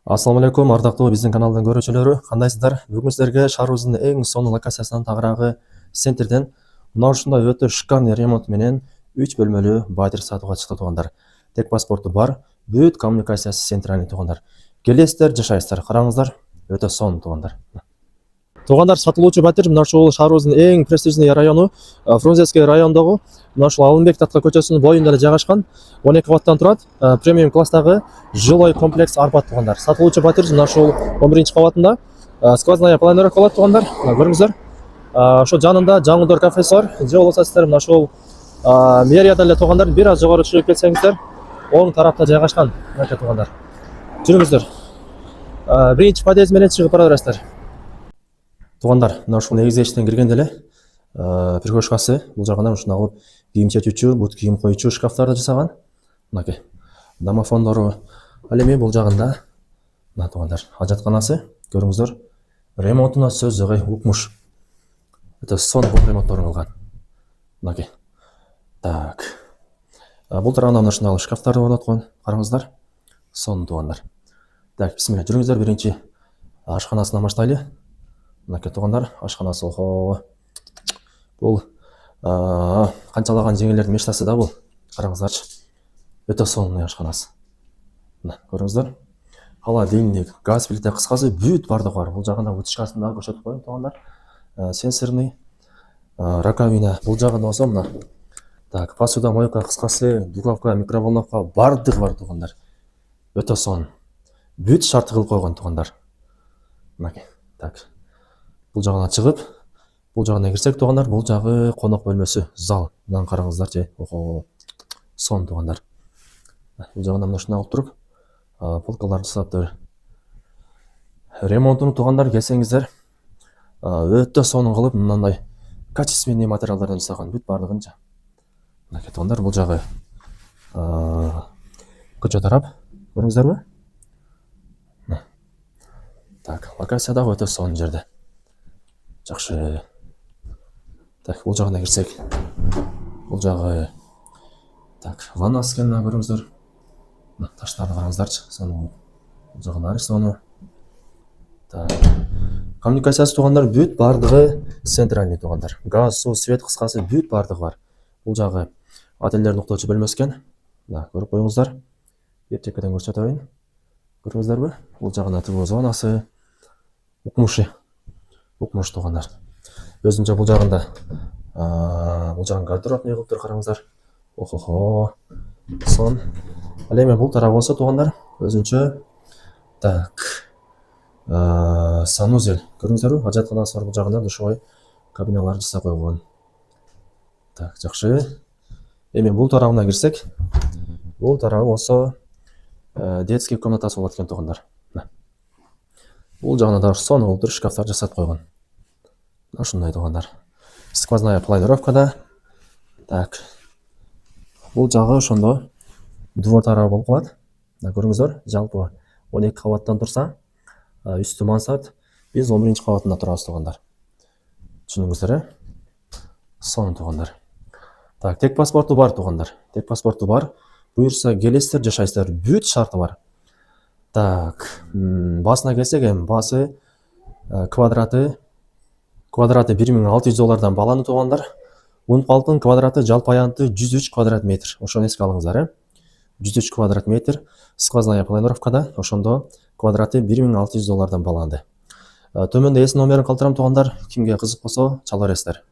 Ассалаумағалейкум, ардақтуу биздин каналдын көрүүчүлөрү, кандайсыздар? Бүгүн сиздерге Шаарыбыздын эң сонун локациясынан тагыраагы центрден мына ушундай өтө шикарный ремонт менен 3 бөлмөлүү батир сатууга чыкты туугандар. Тек паспорту бар, бүт коммуникациясы центральный туугандар. Келесиздер, жашайсыздар, караңыздар, өтө сонун туугандар. Туугандар, сатылуучу батир мына ушул шаарыбыздын эң престижный району, Фрунзенский райондогу мына ушул Алынбек Татка көчөсүнүн боюнда эле жайгашкан 12 кабаттан турат премиум класстагы жилой комплекс Арбат туугандар. Сатылуучу батир мына ушул 11 кабатында сквозная планировка болот туугандар. Көрүңүздөр. Ошо жанында жаңылдор кафеси бар. Же болбосо сиздер мына ушул мэриядан эле туугандар бир аз жогору чыгып кетсеңиздер, оң тарапта жайгашкан туугандар. Жүрүңүздөр. Биринчи подъезд менен чыгып бара бересиздер. Туугандар, мына ушул негизги эшиктен киргенде эле прикошкасы, бул жагынан ушундай кийим чечүүчү, бут кийим коюучу шкафтарды жасаган. Мынакей. Домофондору. Ал эми бул жагында мына туугандар, ажатканасы, көрүңүздөр. Ремонтуна сөз жок, укмуш. Өтө сонун ремонтторун кылган. Мынакей. Так. Бул тарабында мына ушундай шкафтарды орноткон. Караңыздар. Сонун туугандар. Так, бисмилля, жүрүңүздөр, биринчи ашканасынан баштайлы. Мынакей туугандар, ашканасы, охо. Бул канчалаган жеңелердин мечтасы да бул. Караңыздарчы. Өтө сонун ашканасы. Мына, көрүңүздөр. Холодильник, газ плита, кыскасы бүт бардыгы бар. Бул жагында вытяжкасын да көрсөтүп коеюн туугандар. Сенсорный раковина. Бул жагында болсо мына. Так, посуда, мойка, кыскасы, духовка, микроволновка бардыгы бар туугандар. Өтө сонун. Бүт шарты кылып койгон туугандар. Мынакей. Так. Бул жагына чыгып, бул жагына кирсек туугандар, бул жагы конок бөлмөсү, зал. Мынаны караңыздарчы. Охо. Сонун туугандар. Бул жагына мына ушундай алып туруп, полкаларды жасаптыр. Ремонтуну туугандар келсеңиздер, өтө сонун кылып, мындай качественный материалдардан жасаган, бүт бардыгынча. Мынакей туугандар, бул жагы көчө тарап, көрүңүздөрбү? Так, локация дагы өтө сонун жерде. Жакшы. Так, бул жагына кирсек. Бул жагы. Так, ваннасы экенин көрүңүздөр. Мына таштарды караңыздарчы, сонун. Бул жагына сонун. Так. Коммуникациясы туугандар бүт бардыгы центральный туугандар. Газ, суу, свет, кыскасы бүт бардыгы бар. Бул жагы отелдердин уктоочу бөлмөсү экен. Мына көрүп коюңуздар. Эртекеден көрсөтөйүн. Көрүңүздөрбү? Бул жагына тыгуу зонасы. Укмуш туугандар. Өзүнчө бул жагында бул жагын гардероб не кылып тур, караңыздар. Охо. Сон. Ал эми бул тарап болсо туугандар, өзүнчө так. Санузел. Көрүңүздөрбү? Ажатканасы бар бул жагында душевой кабиналар жасап койгон. Так, жакшы. Эми бул тарабына кирсек, бул тарабы болсо детский комнатасы болот экен туугандар. Бул жагына да сонун болуп туруп шкафтар жасап койгон. Ушундай туугандар. Сквозная планировкада. Так. Бул жагы ошондо двор тарабы болуп калат. Көрүңүздөр, жалпы 12 кабаттан турса, үстү мансард, биз 11 кабатында турабыз туугандар. Түшүндүңүздөр, э? Сонун туугандар. Так, тек паспорту бар туугандар. Тек паспорту бар. Буюрса келесиздер, жашайсыздар, бүт шарты бар. Так, басына келсек, эми басы квадраты $1600 баланы туугандар. Унуп калдым, квадраты жалпы аянты 103 квадрат метр. Ошону эске алыңыздар, э? 103 квадрат метр. Сквозная планировкада, ошондо квадраты $1600 баланды. Төмөндө эс номерин калтырам туугандар. Кимге кызык болсо чала бересиздер.